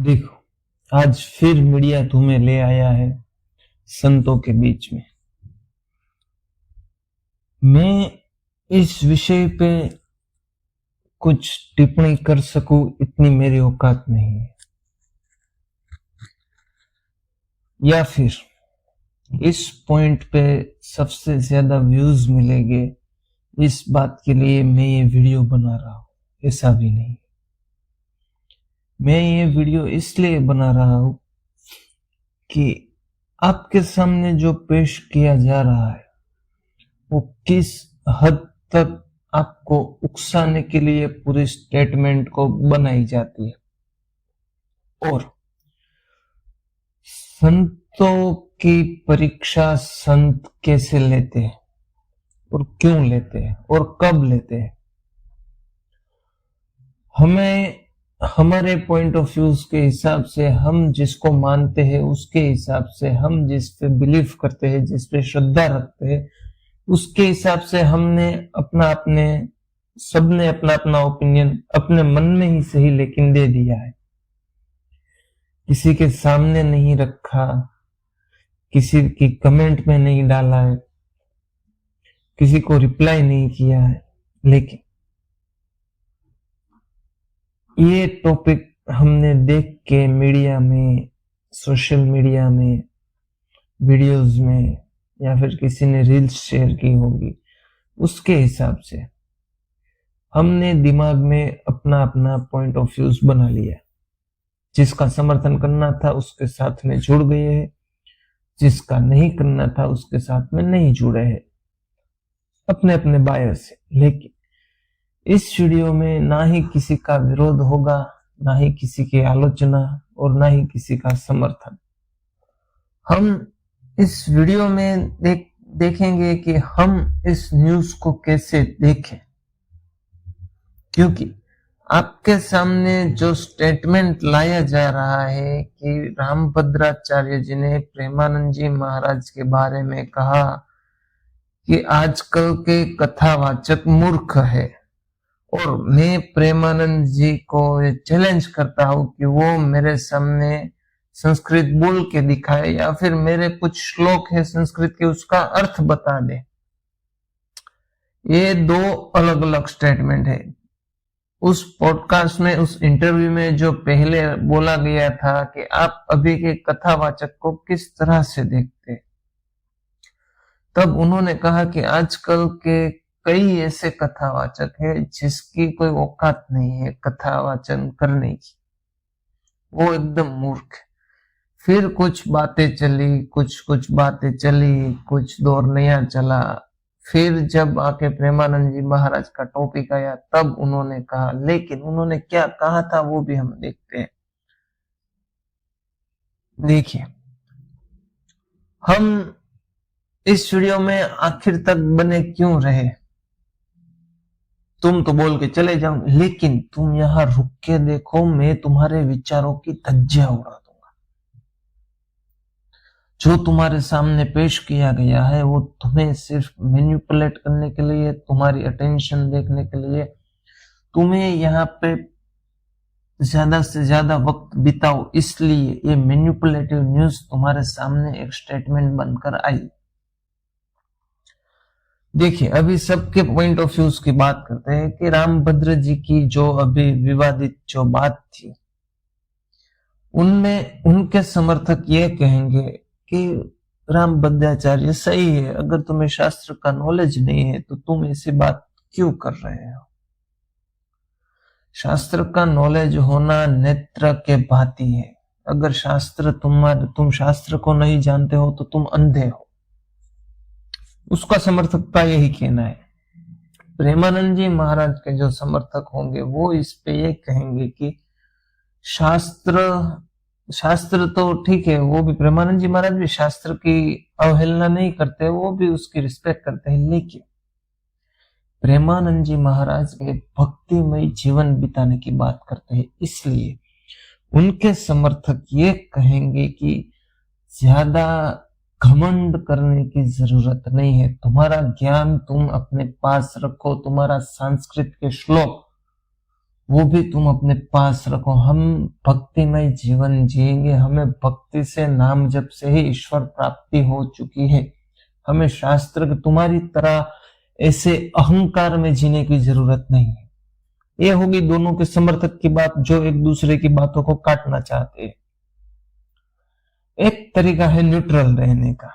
देखो, आज फिर मीडिया तुम्हें ले आया है संतों के बीच में। मैं इस विषय पे कुछ टिप्पणी कर सकूं इतनी मेरी औकात नहीं है, या फिर इस पॉइंट पे सबसे ज्यादा व्यूज मिलेंगे इस बात के लिए मैं ये वीडियो बना रहा हूं, ऐसा भी नहीं। मैं ये वीडियो इसलिए बना रहा हूं कि आपके सामने जो पेश किया जा रहा है वो किस हद तक आपको उकसाने के लिए पूरी स्टेटमेंट को बनाई जाती है। और संतों की परीक्षा संत कैसे लेते हैं और क्यों लेते हैं और कब लेते हैं। हमें हमारे पॉइंट ऑफ व्यू के हिसाब से, हम जिसको मानते हैं उसके हिसाब से, हम जिस पे बिलीव करते हैं, जिस पे श्रद्धा रखते हैं, उसके हिसाब से सबने अपना अपना ओपिनियन अपने मन में ही सही लेकिन दे दिया है। किसी के सामने नहीं रखा, किसी की कमेंट में नहीं डाला है, किसी को रिप्लाई नहीं किया है। लेकिन ये टॉपिक हमने देख के मीडिया में, सोशल मीडिया में, वीडियोस में, या फिर किसी ने रील्स शेयर की होगी, उसके हिसाब से हमने दिमाग में अपना अपना पॉइंट ऑफ व्यू बना लिया। जिसका समर्थन करना था उसके साथ में जुड़ गए हैं, जिसका नहीं करना था उसके साथ में नहीं जुड़े हैं, अपने अपने बायस से। लेकिन इस वीडियो में ना ही किसी का विरोध होगा, ना ही किसी की आलोचना, और ना ही किसी का समर्थन। हम इस वीडियो में देखेंगे कि हम इस न्यूज को कैसे देखें, क्योंकि आपके सामने जो स्टेटमेंट लाया जा रहा है कि रामभद्राचार्य जी ने प्रेमानंद जी महाराज के बारे में कहा कि आजकल के कथावाचक मूर्ख है, और मैं प्रेमानंद जी को चैलेंज करता हूं कि वो मेरे सामने संस्कृत बोल के दिखाए, या फिर मेरे कुछ श्लोक है संस्कृत के उसका अर्थ बता दे। ये दो अलग अलग स्टेटमेंट है। उस पॉडकास्ट में, उस इंटरव्यू में जो पहले बोला गया था कि आप अभी के कथावाचक को किस तरह से देखते, तब उन्होंने कहा कि आजकल के कई ऐसे कथावाचक है जिसकी कोई औकात नहीं है कथावाचन करने की, वो एकदम मूर्ख। फिर कुछ बातें चली, कुछ दौर नया चला। फिर जब आके प्रेमानंद जी महाराज का टॉपिक आया तब उन्होंने कहा, लेकिन उन्होंने क्या कहा था वो भी हम देखते हैं। देखिए, हम इस वीडियो में आखिर तक बने क्यों रहे। तुम तो बोल के चले जाओ, लेकिन तुम यहाँ रुक के देखो, मैं तुम्हारे विचारों की धज्जियां उड़ा दूंगा। जो तुम्हारे सामने पेश किया गया है वो तुम्हें सिर्फ मैनिपुलेट करने के लिए, तुम्हारी अटेंशन देखने के लिए, तुम्हें यहाँ पे ज्यादा से ज्यादा वक्त बिताओ, इसलिए ये मैनिपुलेटिव न्यूज तुम्हारे सामने एक स्टेटमेंट बनकर आई। देखिए, अभी सबके पॉइंट ऑफ व्यूज की बात करते हैं कि रामभद्र जी की जो अभी विवादित जो बात थी, उनमें उनके समर्थक ये कहेंगे कि रामभद्राचार्य सही है, अगर तुम्हें शास्त्र का नॉलेज नहीं है तो तुम ऐसी बात क्यों कर रहे हो। शास्त्र का नॉलेज होना नेत्र के भांति है। अगर तुम शास्त्र को नहीं जानते हो तो तुम अंधे हो। उसका समर्थक का यही कहना है। प्रेमानंद जी महाराज के जो समर्थक होंगे वो इस पे ये कहेंगे कि शास्त्र तो ठीक है, वो भी प्रेमानंद जी महाराज भी शास्त्र की अवहेलना नहीं करते, वो भी उसकी रिस्पेक्ट करते हैं। लेकिन प्रेमानंद जी महाराज एक भक्तिमय जीवन बिताने की बात करते हैं, इसलिए उनके समर्थक ये कहेंगे कि ज्यादा घमंड करने की जरूरत नहीं है, तुम्हारा ज्ञान तुम अपने पास रखो, तुम्हारा संस्कृत के श्लोक वो भी तुम अपने पास रखो। हम भक्तिमय जीवन जिएंगे, हमें भक्ति से, नाम जप से ही ईश्वर प्राप्ति हो चुकी है। हमें शास्त्र के तुम्हारी तरह ऐसे अहंकार में जीने की जरूरत नहीं है। ये होगी दोनों के समर्थक की बात, जो एक दूसरे की बातों को काटना चाहते हैं। एक तरीका है न्यूट्रल रहने का,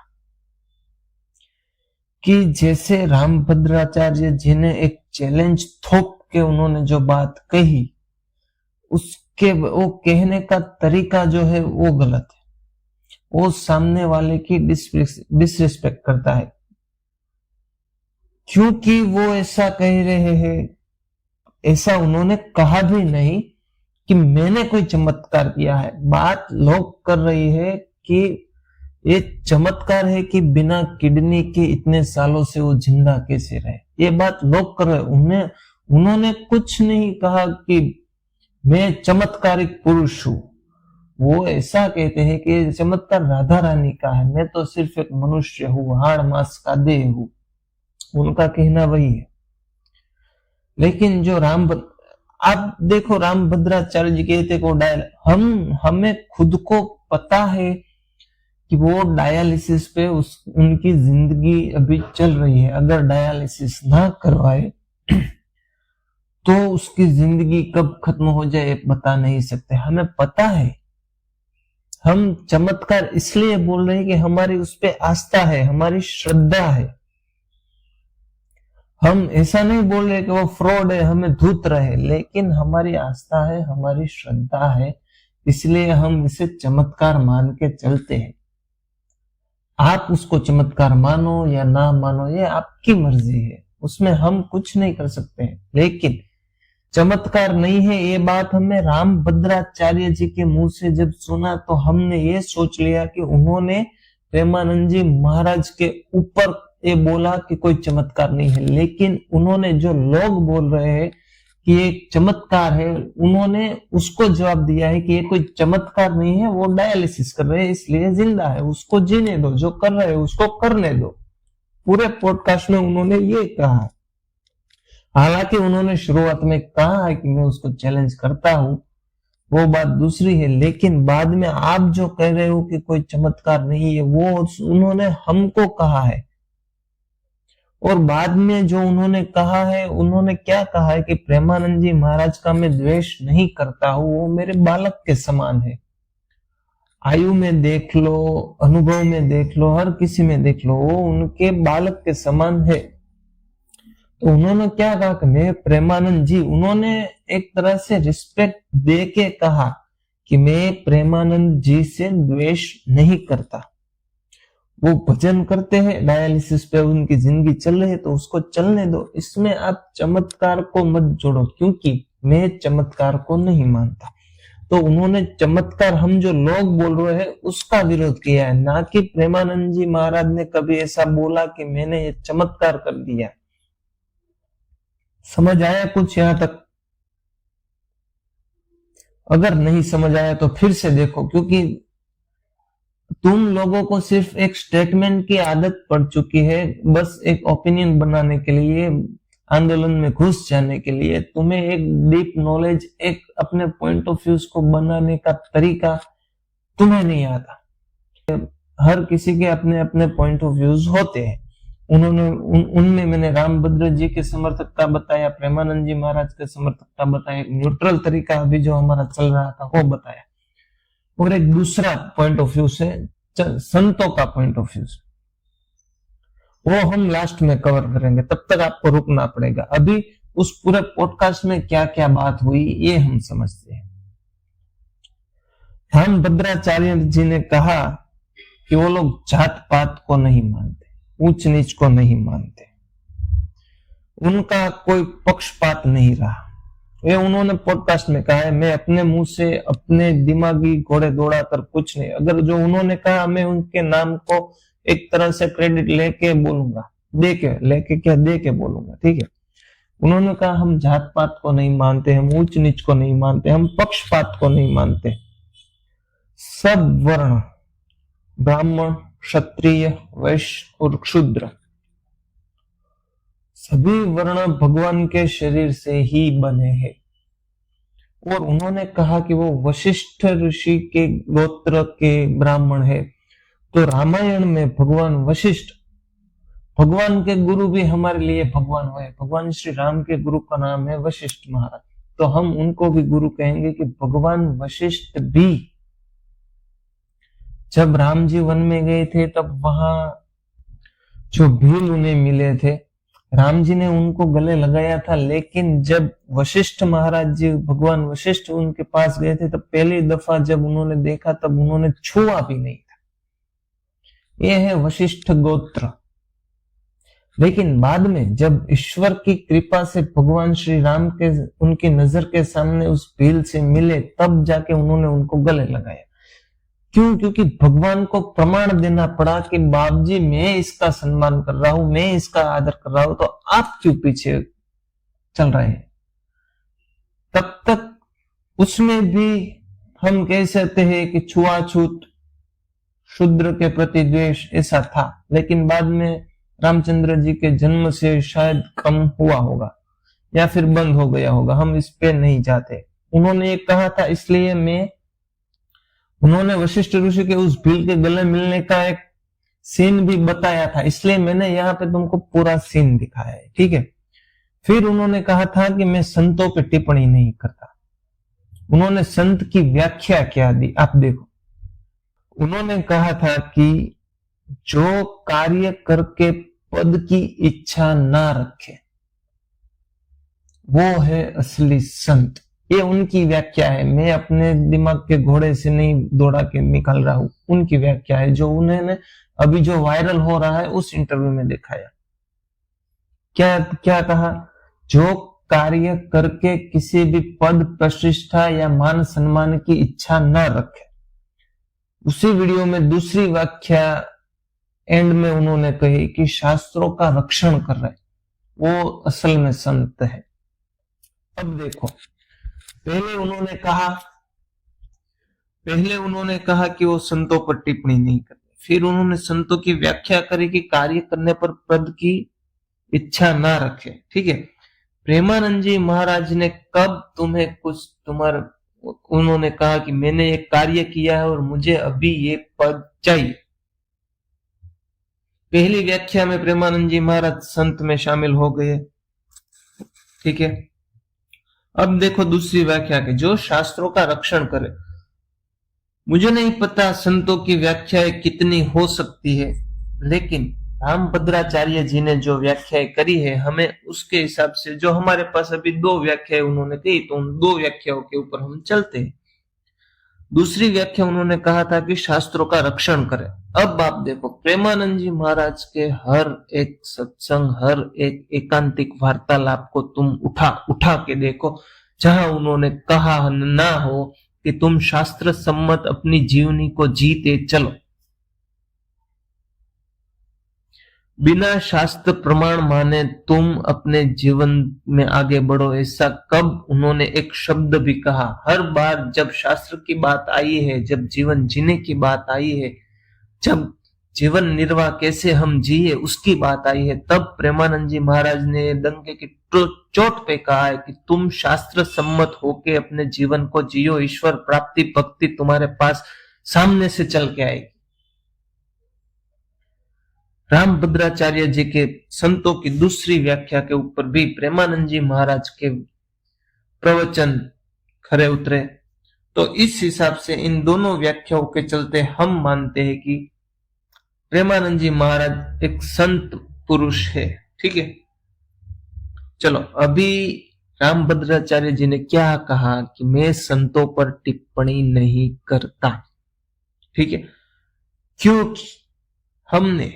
कि जैसे रामभद्राचार्य जी ने एक चैलेंज थोप के उन्होंने जो बात कही, उसके वो कहने का तरीका जो है वो गलत है, वो सामने वाले की डिसरिस्पेक्ट करता है, क्योंकि वो ऐसा कह रहे हैं। ऐसा उन्होंने कहा भी नहीं कि मैंने कोई चमत्कार किया है। बात लोग कर रही है कि ये चमत्कार है कि बिना किडनी के इतने सालों से वो जिंदा कैसे रहे। ये बात लोग कर रहे हैं। उन्होंने कुछ नहीं कहा कि मैं चमत्कारिक पुरुष हूं। वो ऐसा कहते हैं कि चमत्कार राधा रानी का है, मैं तो सिर्फ एक मनुष्य हूं, हाड़ मांस का देह हूं। उनका कहना वही है। लेकिन जो आप देखो, रामभद्राचार्य जी कहते को हमें खुद को पता है कि वो डायलिसिस पे उनकी जिंदगी अभी चल रही है। अगर डायलिसिस ना करवाए तो उसकी जिंदगी कब खत्म हो जाए बता नहीं सकते। हमें पता है। हम चमत्कार इसलिए बोल रहे हैं कि हमारी उस पे आस्था है, हमारी श्रद्धा है। हम ऐसा नहीं बोल रहे कि वो फ्रॉड है, हमें धूत रहे, लेकिन हमारी आस्था है, हमारी श्रद्धा है, इसलिए हम इसे चमत्कार मान के चलते हैं। आप उसको चमत्कार मानो या ना मानो, ये आपकी मर्जी है, उसमें हम कुछ नहीं कर सकते हैं। लेकिन चमत्कार नहीं है, ये बात हमने रामभद्राचार्य जी के मुंह से जब सुना तो हमने ये सोच लिया कि उन्होंने प्रेमानंद जी महाराज के ऊपर ये बोला कि कोई चमत्कार नहीं है। लेकिन उन्होंने जो लोग बोल रहे हैं कि एक चमत्कार है, उन्होंने उसको जवाब दिया है कि ये कोई चमत्कार नहीं है, वो डायलिसिस कर रहे हैं इसलिए जिंदा है, उसको जीने दो, जो कर रहे हैं उसको करने दो। पूरे पॉडकास्ट में उन्होंने ये कहा। हालांकि उन्होंने शुरुआत में कहा है कि मैं उसको चैलेंज करता हूं, वो बात दूसरी है, लेकिन बाद में आप जो कह रहे हो कि कोई चमत्कार नहीं है, वो उन्होंने हमको कहा है। और बाद में जो उन्होंने कहा है, उन्होंने क्या कहा है कि प्रेमानंद जी महाराज का मैं द्वेष नहीं करता हूं, वो मेरे बालक के समान है। आयु में देख लो, अनुभव में देख लो, हर किसी में देख लो, वो उनके बालक के समान है। तो उन्होंने क्या कहा कि मैं प्रेमानंद जी, उन्होंने एक तरह से रिस्पेक्ट दे के कहा कि मैं प्रेमानंद जी से द्वेष नहीं करता। वो भजन करते हैं, डायलिसिस पे उनकी जिंदगी चल रही है तो उसको चलने दो। इसमें आप चमत्कार को मत जोड़ो, क्योंकि मैं चमत्कार को नहीं मानता। तो उन्होंने चमत्कार हम जो लोग बोल रहे हैं उसका विरोध किया है, ना कि प्रेमानंद जी महाराज ने कभी ऐसा बोला कि मैंने ये चमत्कार कर दिया। समझ आया कुछ यहां तक? अगर नहीं समझ आया तो फिर से देखो, क्योंकि तुम लोगों को सिर्फ एक स्टेटमेंट की आदत पड़ चुकी है, बस एक ओपिनियन बनाने के लिए, आंदोलन में घुस जाने के लिए। तुम्हें एक डीप नॉलेज, एक अपने पॉइंट ऑफ व्यू को बनाने का तरीका तुम्हें नहीं आता। हर किसी के अपने अपने पॉइंट ऑफ व्यूज होते हैं। उनमें मैंने रामभद्र जी के समर्थक का बताया, प्रेमानंद जी महाराज के समर्थक का बताया, न्यूट्रल तरीका अभी जो हमारा चल रहा था वो बताया, और एक दूसरा पॉइंट ऑफ व्यू से संतों का पॉइंट ऑफ व्यू, वो हम लास्ट में कवर करेंगे। तब तक आपको रुकना पड़ेगा। अभी उस पूरे पॉडकास्ट में क्या क्या बात हुई ये हम समझते हैं। रामभद्राचार्य जी ने कहा कि वो लोग जात पात को नहीं मानते, ऊंच नीच को नहीं मानते, उनका कोई पक्षपात नहीं रहा। ये उन्होंने पॉडकास्ट में कहा है। मैं अपने मुंह से अपने दिमागी घोड़े दौड़ा कर कुछ नहीं, अगर जो उन्होंने कहा मैं उनके नाम को एक तरह से क्रेडिट लेके बोलूंगा, दे के बोलूंगा, ठीक है। उन्होंने कहा हम जात पात को नहीं मानते, हम ऊंच नीच को नहीं मानते, हम पक्षपात को नहीं मानते। सब वर्ण, ब्राह्मण, क्षत्रिय, वैश्य और क्षुद्र, सभी वर्ण भगवान के शरीर से ही बने हैं। और उन्होंने कहा कि वो वशिष्ठ ऋषि के गोत्र के ब्राह्मण है। तो रामायण में भगवान वशिष्ठ, भगवान के गुरु भी हमारे लिए भगवान हुए। भगवान श्री राम के गुरु का नाम है वशिष्ठ महाराज, तो हम उनको भी गुरु कहेंगे कि भगवान वशिष्ठ भी जब राम जी वन में गए थे तब वहां जो भील उन्हें मिले थे, राम जी ने उनको गले लगाया था, लेकिन जब वशिष्ठ महाराज जी, भगवान वशिष्ठ उनके पास गए थे तब पहली दफा जब उन्होंने देखा तब उन्होंने छुआ भी नहीं था। यह है वशिष्ठ गोत्र। लेकिन बाद में जब ईश्वर की कृपा से भगवान श्री राम के उनकी नजर के सामने उस भील से मिले, तब जाके उन्होंने उनको गले लगाया। क्यों? क्योंकि भगवान को प्रमाण देना पड़ा कि बाप जी मैं इसका सम्मान कर रहा हूं, मैं इसका आदर कर रहा हूं, तो आप क्यों पीछे चल रहे हैं। तब तक उसमें भी हम कह सकते हैं कि छुआछूत, शूद्र के प्रति द्वेष ऐसा था, लेकिन बाद में रामचंद्र जी के जन्म से शायद कम हुआ होगा या फिर बंद हो गया होगा, हम इस पे नहीं जाते। उन्होंने ये कहा था, इसलिए उन्होंने वशिष्ठ ऋषि के उस भील के गले मिलने का एक सीन भी बताया था, इसलिए मैंने यहाँ पे तुमको पूरा सीन दिखाया है, ठीक है। फिर उन्होंने कहा था कि मैं संतों पे टिप्पणी नहीं करता। उन्होंने संत की व्याख्या क्या दी, आप देखो। उन्होंने कहा था कि जो कार्य करके पद की इच्छा ना रखे वो है असली संत। ये उनकी व्याख्या है, मैं अपने दिमाग के घोड़े से नहीं दौड़ा के निकाल रहा हूं, उनकी व्याख्या है जो उन्होंने अभी जो वायरल हो रहा है उस इंटरव्यू में दिखाया। क्या क्या कहा? जो कार्य करके किसी भी पद, प्रतिष्ठा या मान सम्मान की इच्छा न रखे। उसी वीडियो में दूसरी व्याख्या एंड में उन्होंने कही कि शास्त्रों का रक्षण कर रहे, वो असल में संत है। अब देखो, पहले उन्होंने कहा कि वो संतों पर टिप्पणी नहीं करते, फिर उन्होंने संतों की व्याख्या करी कि कार्य करने पर पद की इच्छा ना रखे, ठीक है। प्रेमानंद जी महाराज ने कब तुम्हें उन्होंने कहा कि मैंने एक कार्य किया है और मुझे अभी ये पद चाहिए। पहली व्याख्या में प्रेमानंद जी महाराज संत में शामिल हो गए, ठीक है। अब देखो दूसरी व्याख्या के, जो शास्त्रों का रक्षण करे। मुझे नहीं पता संतों की व्याख्याएं कितनी हो सकती है, लेकिन रामभद्राचार्य जी ने जो व्याख्याएं करी है, हमें उसके हिसाब से, जो हमारे पास अभी दो व्याख्याएं उन्होंने कही, तो उन दो व्याख्याओं के ऊपर हम चलते हैं। दूसरी व्याख्या उन्होंने कहा था कि शास्त्रों का रक्षण करे। अब आप देखो, प्रेमानंद जी महाराज के हर एक सत्संग, हर एक एकांतिक वार्तालाप को तुम उठा के देखो, जहां उन्होंने कहा ना हो कि तुम शास्त्र सम्मत अपनी जीवनी को जीते चलो, बिना शास्त्र प्रमाण माने तुम अपने जीवन में आगे बढ़ो, ऐसा कब उन्होंने एक शब्द भी कहा? हर बार जब शास्त्र की बात आई है, जब जीवन जीने की बात आई है, जब जीवन निर्वाह कैसे हम जिए उसकी बात आई है, तब प्रेमानंद जी महाराज ने डंके की चोट पे कहा है कि तुम शास्त्र सम्मत होके अपने जीवन को जियो, ईश्वर प्राप्ति भक्ति तुम्हारे पास सामने से चल के आएगी। रामभद्राचार्य जी के संतों की दूसरी व्याख्या के ऊपर भी प्रेमानंद जी महाराज के प्रवचन खरे उतरे। तो इस हिसाब से इन दोनों व्याख्याओं के चलते हम मानते हैं कि प्रेमानंद जी महाराज एक संत पुरुष है, ठीक है। चलो, अभी रामभद्राचार्य जी ने क्या कहा कि मैं संतों पर टिप्पणी नहीं करता, ठीक है, क्योंकि हमने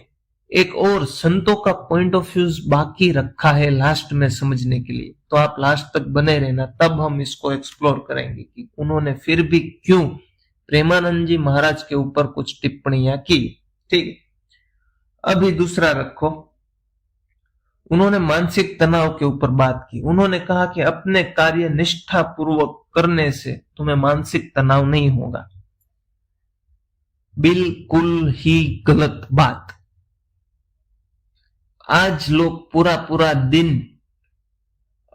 एक और संतों का पॉइंट ऑफ व्यू बाकी रखा है लास्ट में समझने के लिए, तो आप लास्ट तक बने रहना, तब हम इसको एक्सप्लोर करेंगे कि उन्होंने फिर भी क्यों प्रेमानंद जी महाराज के ऊपर कुछ टिप्पणियां की, ठीक। अभी दूसरा रखो, उन्होंने मानसिक तनाव के ऊपर बात की। उन्होंने कहा कि अपने कार्य निष्ठा पूर्वक करने से तुम्हें मानसिक तनाव नहीं होगा। बिल्कुल ही गलत बात। आज लोग पूरा दिन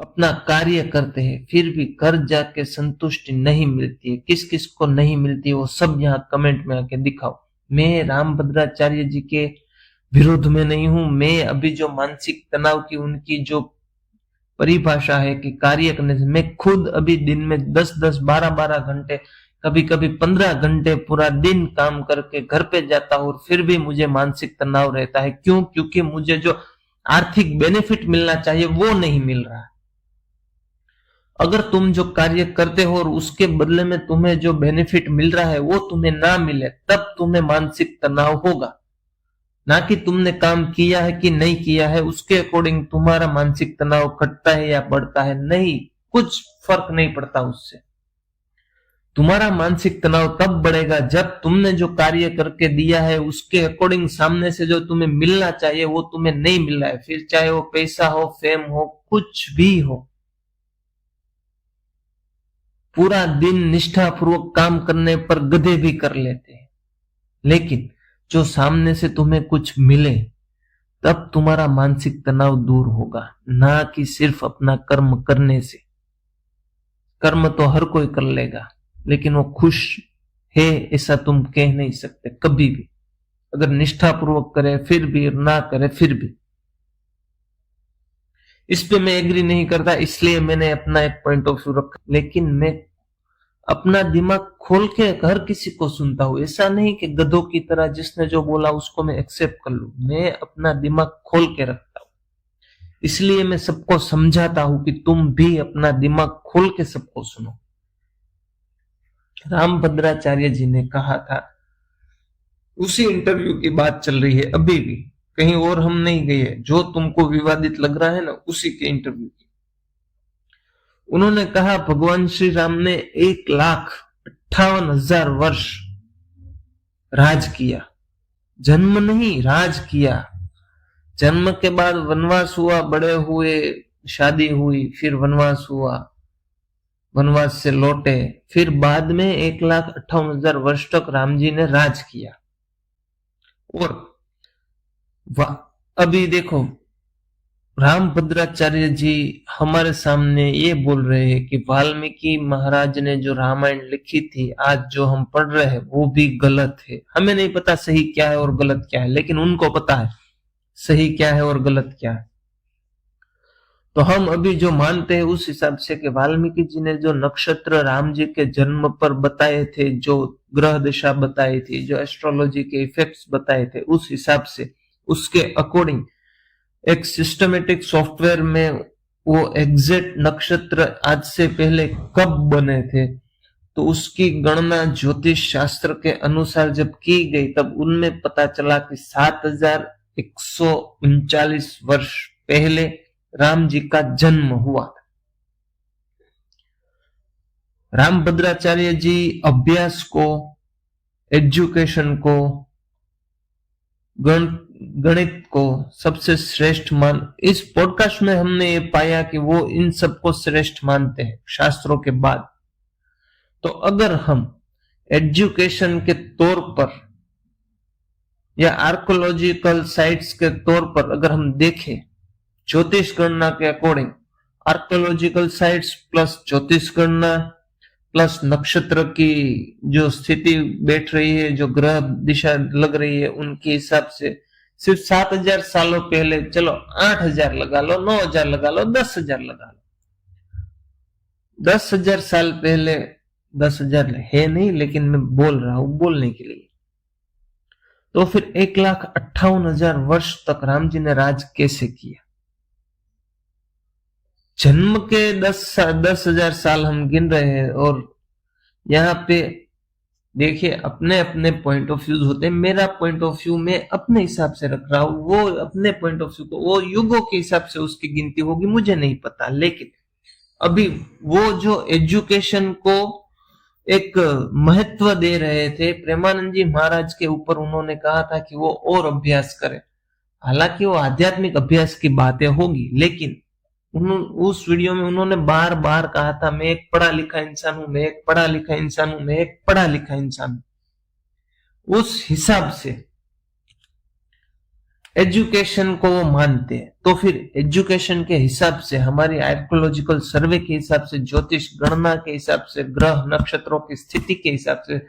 अपना कार्य करते हैं, फिर भी घर जाके संतुष्टि नहीं मिलती है। किस किस को नहीं मिलती है वो सब यहाँ कमेंट में आके दिखाओ। मैं रामभद्राचार्य जी के विरोध में नहीं हूं। मैं अभी जो मानसिक तनाव की उनकी जो परिभाषा है कि कार्य करने से, मैं खुद अभी दिन में 10-10 12-12 घंटे, कभी कभी 15 घंटे पूरा दिन काम करके घर पे जाता हूं और फिर भी मुझे मानसिक तनाव रहता है। क्यों? क्योंकि मुझे जो आर्थिक बेनिफिट मिलना चाहिए वो नहीं मिल रहा। अगर तुम जो कार्य करते हो और उसके बदले में तुम्हें जो बेनिफिट मिल रहा है वो तुम्हें ना मिले, तब तुम्हें मानसिक तनाव होगा। ना कि तुमने काम किया है कि नहीं किया है उसके अकॉर्डिंग तुम्हारा मानसिक तनाव घटता है या बढ़ता है, नहीं, कुछ फर्क नहीं पड़ता उससे। तुम्हारा मानसिक तनाव तब बढ़ेगा जब तुमने जो कार्य करके दिया है उसके अकॉर्डिंग सामने से जो तुम्हें मिलना चाहिए वो तुम्हें नहीं मिल रहा है, फिर चाहे वो पैसा हो, फेम हो, कुछ भी हो। पूरा दिन निष्ठापूर्वक काम करने पर गधे भी कर लेते हैं, लेकिन जो सामने से तुम्हें कुछ मिले तब तुम्हारा मानसिक तनाव दूर होगा, ना कि सिर्फ अपना कर्म करने से। कर्म तो हर कोई कर लेगा, लेकिन वो खुश है ऐसा तुम कह नहीं सकते कभी भी। अगर निष्ठापूर्वक करे फिर भी, ना करे फिर भी। इस पे मैं एग्री नहीं करता, इसलिए मैंने अपना एक पॉइंट ऑफ व्यू रखा, लेकिन मैं अपना दिमाग खोल के हर किसी को सुनता हूं। ऐसा नहीं कि गधों की तरह जिसने जो बोला उसको मैं एक्सेप्ट कर लूं। मैं अपना दिमाग खोल के रखता हूं, इसलिए मैं सबको समझाता हूं कि तुम भी अपना दिमाग खोल के सबको सुनो। रामभद्राचार्य जी ने कहा था, उसी इंटरव्यू की बात चल रही है अभी भी, कहीं और हम नहीं गए, जो तुमको विवादित लग रहा है ना उसी के इंटरव्यू की। उन्होंने कहा भगवान श्री राम ने 1,58,000 वर्ष राज किया, जन्म नहीं राज किया। जन्म के बाद वनवास हुआ, बड़े हुए, शादी हुई, फिर वनवास हुआ, वनवास से लौटे, फिर बाद में 1,58,000 वर्ष तक राम जी ने राज किया। और अभी देखो रामभद्राचार्य जी हमारे सामने ये बोल रहे हैं कि वाल्मीकि महाराज ने जो रामायण लिखी थी, आज जो हम पढ़ रहे हैं वो भी गलत है। हमें नहीं पता सही क्या है और गलत क्या है, लेकिन उनको पता है सही क्या है और गलत क्या है। तो हम अभी जो मानते हैं उस हिसाब से कि वाल्मीकि जी ने जो नक्षत्र राम जी के जन्म पर बताए थे, जो ग्रह दिशा बताई थी, जो एस्ट्रोलॉजी के इफेक्ट्स बताए थे, उस हिसाब से उसके अकॉर्डिंग एक सिस्टमेटिक सॉफ्टवेयर में वो एग्जैक्ट नक्षत्र आज से पहले कब बने थे, तो उसकी गणना ज्योतिष शास्त्र के अनुसार जब की गई तब उनमें पता चला कि 7,139 वर्ष पहले राम जी का जन्म हुआ। रामभद्राचार्य जी अभ्यास को, एजुकेशन को, गणित को सबसे श्रेष्ठ मान, इस पॉडकास्ट में हमने ये पाया कि वो इन सबको श्रेष्ठ मानते हैं शास्त्रों के बाद। तो अगर हम एजुकेशन के तौर पर या आर्कोलॉजिकल साइट्स के तौर पर अगर हम देखें, ज्योतिष गणना के अकॉर्डिंग आर्कोलॉजिकल साइट्स प्लस ज्योतिष गणना प्लस नक्षत्र की जो स्थिति बैठ रही है, जो ग्रह दिशा लग रही है, उनके हिसाब से सिर्फ 7,000 सालों पहले, चलो 8,000 लगा लो, 9,000 लगा लो, 10,000 लगा लो, 10,000 साल पहले, 10,000 है नहीं लेकिन मैं बोल रहा हूं बोलने के लिए, तो फिर 1,58,000 वर्ष तक राम जी ने राज कैसे किया? जन्म के 10,000 साल हम गिन रहे हैं और यहाँ पे देखिए अपने अपने पॉइंट ऑफ व्यू होते हैं। मेरा पॉइंट ऑफ व्यू मैं अपने हिसाब से रख रहा हूं, वो अपने पॉइंट ऑफ व्यू को, वो युगों के हिसाब से उसकी गिनती होगी, मुझे नहीं पता। लेकिन अभी वो जो एजुकेशन को एक महत्व दे रहे थे, प्रेमानंद जी महाराज के ऊपर उन्होंने कहा था कि वो और अभ्यास करें। हालांकि वो आध्यात्मिक अभ्यास की बातें होगी, लेकिन उस वीडियो में उन्होंने बार बार कहा था, मैं एक पढ़ा लिखा इंसान हूं, मैं एक पढ़ा लिखा इंसान हूं, मैं एक पढ़ा लिखा इंसान हूं। उस हिसाब से एजुकेशन को वो मानते हैं। तो फिर एजुकेशन के हिसाब से, हमारी आर्कियोलॉजिकल सर्वे के हिसाब से, ज्योतिष गणना के हिसाब से, ग्रह नक्षत्रों की स्थिति के हिसाब से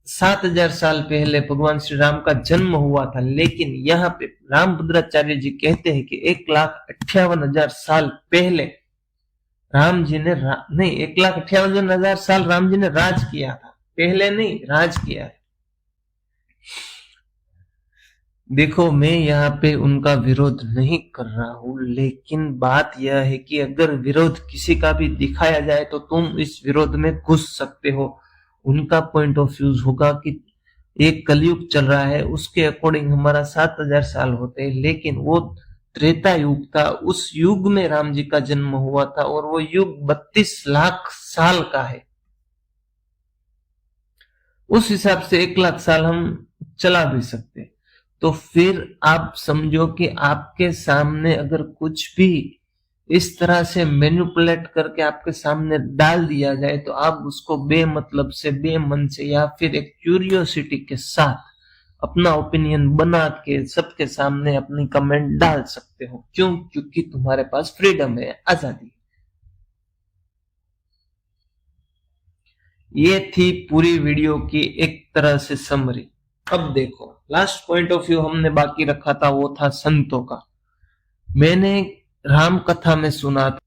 7000 साल पहले भगवान श्री राम का जन्म हुआ था। लेकिन यहाँ पे रामभद्राचार्य जी कहते हैं कि 1,58,000 साल पहले राम जी ने नहीं, 1,58,000 साल राम जी ने राज किया था, पहले नहीं, राज किया है। देखो, मैं यहाँ पे उनका विरोध नहीं कर रहा हूं, लेकिन बात यह है कि अगर विरोध किसी का भी दिखाया जाए तो तुम इस विरोध में घुस सकते हो। उनका पॉइंट ऑफ व्यू होगा कि एक कलयुग चल रहा है, उसके अकॉर्डिंग हमारा 7000 साल होते हैं, लेकिन वो त्रेता युग था, उस युग में राम जी का जन्म हुआ था और वो युग 32 लाख साल का है। उस हिसाब से 1 लाख साल हम चला भी सकते। तो फिर आप समझो कि आपके सामने अगर कुछ भी इस तरह से मैनिपुलेट करके आपके सामने डाल दिया जाए तो आप उसको बेमतलब से, बेमन से, या फिर एक क्यूरियोसिटी के साथ अपना ओपिनियन बना के सबके सामने अपनी कमेंट डाल सकते हो। क्यों? क्योंकि तुम्हारे पास फ्रीडम है, आजादी। ये थी पूरी वीडियो की एक तरह से समरी। अब देखो, लास्ट पॉइंट ऑफ व्यू हमने बाकी रखा था, वो था संतों का। मैंने राम कथा में सुना था,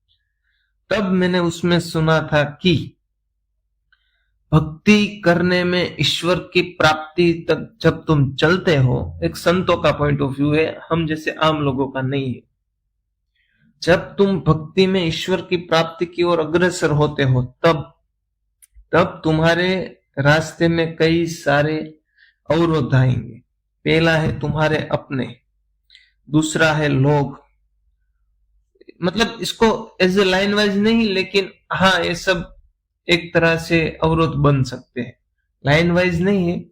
तब मैंने उसमें सुना था कि भक्ति करने में ईश्वर की प्राप्ति तक जब तुम चलते हो, एक संतों का पॉइंट ऑफ व्यू है, हम जैसे आम लोगों का नहीं है। जब तुम भक्ति में ईश्वर की प्राप्ति की ओर अग्रसर होते हो, तब तुम्हारे रास्ते में कई सारे अवरोध आएंगे। पहला है तुम्हारे अपने, दूसरा है लोग, मतलब इसको एज ए लाइन वाइज नहीं, लेकिन हाँ, ये सब एक तरह से अवरोध बन सकते हैं। लाइन वाइज नहीं है,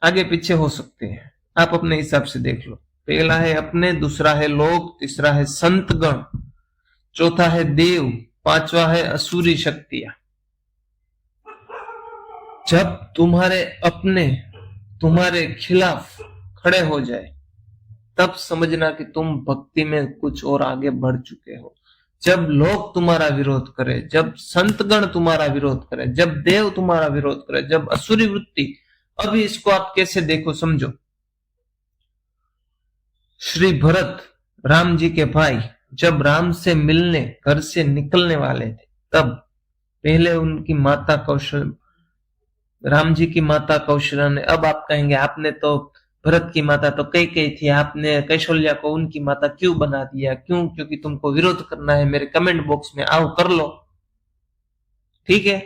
आगे पीछे हो सकते हैं, आप अपने हिसाब से देख लो। पहला है अपने, दूसरा है लोग, तीसरा है संतगण, चौथा है देव, पांचवा है असुरी शक्तियां। जब तुम्हारे अपने तुम्हारे खिलाफ खड़े हो जाए, तब समझना कि तुम भक्ति में कुछ और आगे बढ़ चुके हो। जब लोग तुम्हारा विरोध करे, जब संतगण तुम्हारा विरोध करे, जब देव तुम्हारा विरोध करे, जब असुरी वृत्ति, अभी इसको आप कैसे देखो, समझो। श्री भरत, राम जी के भाई, जब राम से मिलने घर से निकलने वाले थे, तब पहले उनकी माता कौशल, राम जी की माता कौशल्या ने, अब आप कहेंगे आपने तो भरत की माता तो कई थी, आपने कौशल्या को उनकी माता क्यों बना दिया? क्यों? क्योंकि तुमको विरोध करना है। मेरे कमेंट बॉक्स में आओ, कर लो, ठीक है।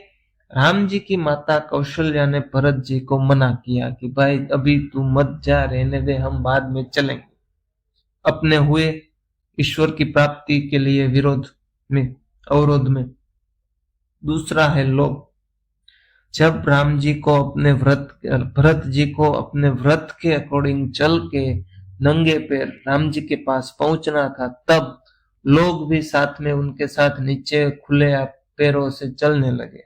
राम जी की माता कौशल्या ने भरत जी को मना किया कि भाई अभी तू मत जा, रहने दे, हम बाद में चलेंगे। अपने हुए ईश्वर की प्राप्ति के लिए विरोध में, अवरोध में। दूसरा है लोग, जब राम जी को अपने भरत जी को अपने व्रत के अकॉर्डिंग चल के नंगे पैर राम जी के पास पहुंचना था, तब लोग भी साथ में उनके साथ नीचे खुले पैरों से चलने लगे।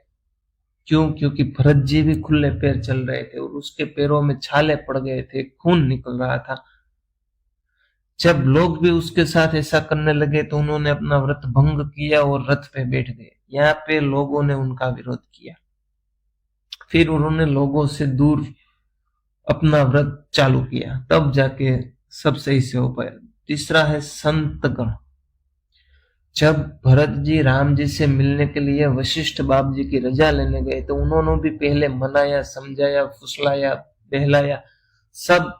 क्यों? क्योंकि भरत जी भी खुले पैर चल रहे थे और उसके पैरों में छाले पड़ गए थे, खून निकल रहा था। जब लोग भी उसके साथ ऐसा करने लगे तो उन्होंने अपना व्रत भंग किया और रथ पे बैठ गए। यहाँ पे लोगों ने उनका विरोध किया, फिर उन्होंने लोगों से दूर अपना व्रत चालू किया, तब जाके सब सही से हो पाया। तीसरा है संतगण, जब भरत जी राम जी से मिलने के लिए वशिष्ठ बाप जी की रजा लेने गए तो उन्होंने भी पहले मनाया, समझाया, फुसलाया, बहलाया, सब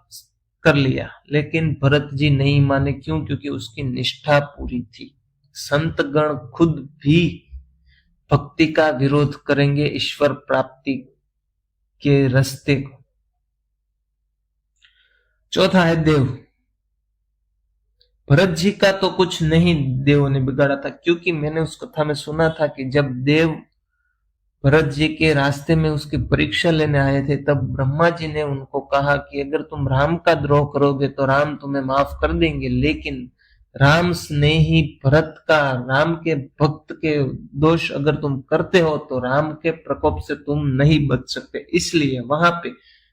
कर लिया, लेकिन भरत जी नहीं माने। क्यों? क्योंकि उसकी निष्ठा पूरी थी। संतगण खुद भी भक्ति का विरोध करेंगे ईश्वर प्राप्ति के रास्ते को। चौथा है देव। भरत जी का तो कुछ नहीं देवों ने बिगाड़ा था, क्योंकि मैंने उस कथा में सुना था कि जब देव भरत जी के रास्ते में उसकी परीक्षा लेने आए थे, तब ब्रह्मा जी ने उनको कहा कि अगर तुम राम का द्रोह करोगे तो राम तुम्हें माफ कर देंगे, लेकिन राम स्नेही भरत का, राम के भक्त के दोष अगर तुम करते हो तो राम के प्रकोप से तुम नहीं बच सकते। इसलिए वहां पे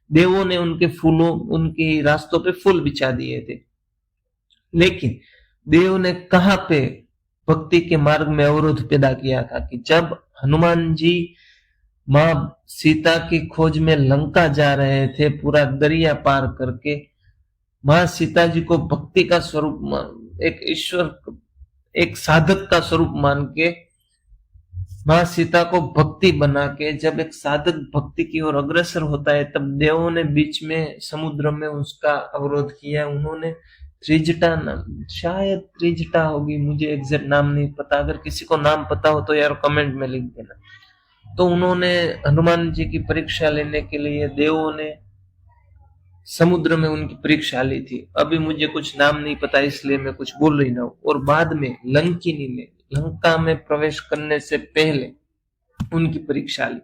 देवों ने उनके फूलों, उनके रास्तों पे फूल बिछा दिए थे। लेकिन देव ने कहां पे भक्ति के मार्ग में अवरोध पैदा किया था कि जब हनुमान जी मां सीता की खोज में लंका जा रहे थे, पूरा दरिया पार करके, मां सीता जी को भक्ति का स्वरूप, एक ईश्वर, एक साधक का स्वरूप मान के मां सीता को भक्ति बना के जब एक साधक भक्ति की ओर अग्रसर होता है, तब देवों ने बीच में समुद्र में उसका अवरोध किया। उन्होंने त्रिजटा नाम, शायद त्रिजटा होगी, मुझे एग्जैक्ट नाम नहीं पता, अगर किसी को नाम पता हो तो यार कमेंट में लिख देना। तो उन्होंने हनुमान जी की परीक्षा लेने के लिए देवों ने समुद्र में उनकी परीक्षा ली थी। अभी मुझे कुछ नाम नहीं पता इसलिए मैं कुछ बोल रही ना हूं। और बाद में लंकिनी ने लंका में प्रवेश करने से पहले उनकी परीक्षा ली।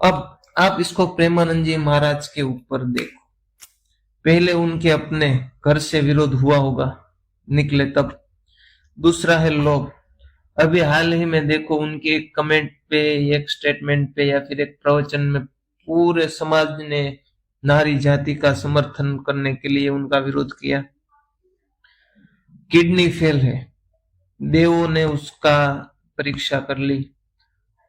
अब आप इसको प्रेमानंद जी महाराज के ऊपर देखो। पहले उनके अपने घर से विरोध हुआ होगा, निकले तब। दूसरा है लोग। अभी हाल ही में देखो उनके एक कमेंट पे, एक स्टेटमेंट पे या फिर एक प्रवचन में पूरे समाज ने नारी जाति का समर्थन करने के लिए उनका विरोध किया। किडनी फेल है, देवों ने उसका परीक्षा कर ली।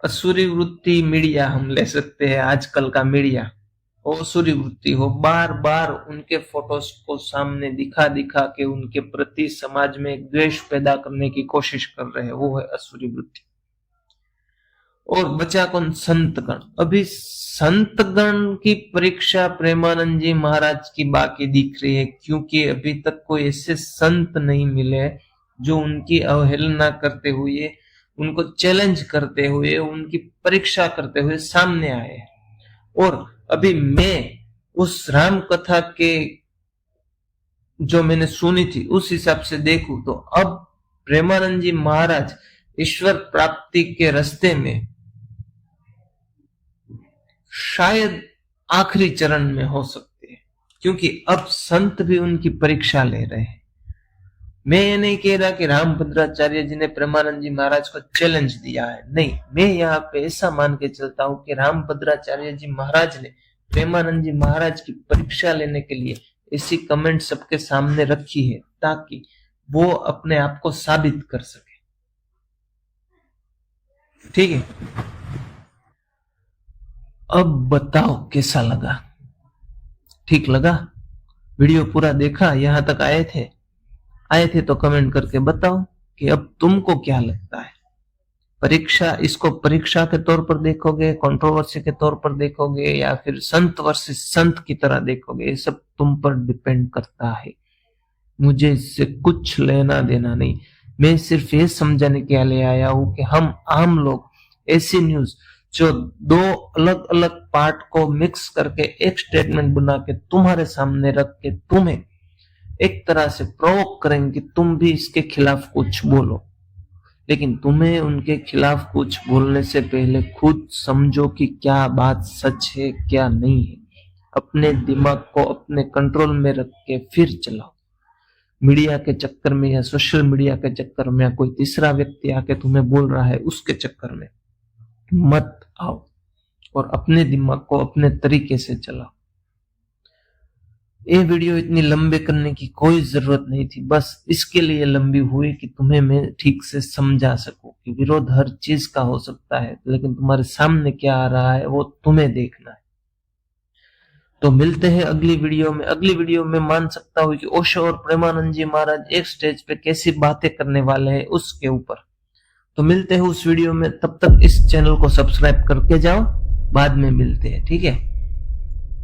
असुरी वृत्ति मीडिया हम ले सकते हैं, आजकल का मीडिया असुरी वृत्ति हो, बार बार उनके फोटोज को सामने दिखा दिखा के उनके प्रति समाज में द्वेष पैदा करने की कोशिश कर रहे हैं, वो है असुरी वृत्ति। और बचा कौन? संतगण। अभी संतगण की परीक्षा प्रेमानंद जी महाराज की बाकी दिख रही है, क्योंकि अभी तक कोई ऐसे संत नहीं मिले जो उनकी अवहेलना करते हुए, उनको चैलेंज करते हुए, उनकी परीक्षा करते हुए सामने आए। और अभी मैं उस राम कथा के जो मैंने सुनी थी उस हिसाब से देखूं तो अब प्रेमानंद जी महाराज ईश्वर प्राप्ति के रास्ते में शायद आखिरी चरण में हो सकते हैं, क्योंकि अब संत भी उनकी परीक्षा ले रहे हैं। मैं ये नहीं कह रहा कि रामभद्राचार्य जी ने प्रेमानंद जी महाराज को चैलेंज दिया है, नहीं, मैं यहाँ पे ऐसा मान के चलता हूं कि रामभद्राचार्य जी महाराज ने प्रेमानंद जी महाराज की परीक्षा लेने के लिए ऐसी कमेंट सबके सामने रखी है ताकि वो अपने आप को साबित कर सके। ठीक है, अब बताओ कैसा लगा? ठीक लगा? वीडियो पूरा देखा? यहां तक आए थे तो कमेंट करके बताओ कि अब तुमको क्या लगता है। परीक्षा, इसको परीक्षा के तौर पर देखोगे, कंट्रोवर्सी के तौर पर देखोगे, या फिर संत वर्सेस संत की तरह देखोगे, ये सब तुम पर डिपेंड करता है। मुझे इससे कुछ लेना देना नहीं। मैं सिर्फ ये समझाने के लिए आया हूं कि हम आम लोग ऐसी न्यूज जो दो अलग अलग पार्ट को मिक्स करके एक स्टेटमेंट बना के तुम्हारे सामने रख के तुम्हें एक तरह से प्रोवोक करेंगे, तुम भी इसके खिलाफ कुछ बोलो। लेकिन तुम्हें उनके खिलाफ कुछ बोलने से पहले खुद समझो कि क्या बात सच है क्या नहीं है। अपने दिमाग को अपने कंट्रोल में रख के फिर चलाओ। मीडिया के चक्कर में या सोशल मीडिया के चक्कर में या कोई तीसरा व्यक्ति आके तुम्हें बोल रहा है उसके चक्कर में मत आओ, और अपने दिमाग को अपने तरीके से चलाओ। ये वीडियो इतनी लंबे करने की कोई जरूरत नहीं थी, बस इसके लिए लंबी हुई कि तुम्हें मैं ठीक से समझा सकूं कि विरोध हर चीज का हो सकता है, लेकिन तुम्हारे सामने क्या आ रहा है वो तुम्हें देखना है। तो मिलते हैं अगली वीडियो में। अगली वीडियो में मान सकता हूं कि ओशो और प्रेमानंद जी महाराज एक स्टेज पे कैसी बातें करने वाले हैं उसके ऊपर। तो मिलते हैं उस वीडियो में, तब तक इस चैनल को सब्सक्राइब करके जाओ, बाद में मिलते हैं, ठीक है।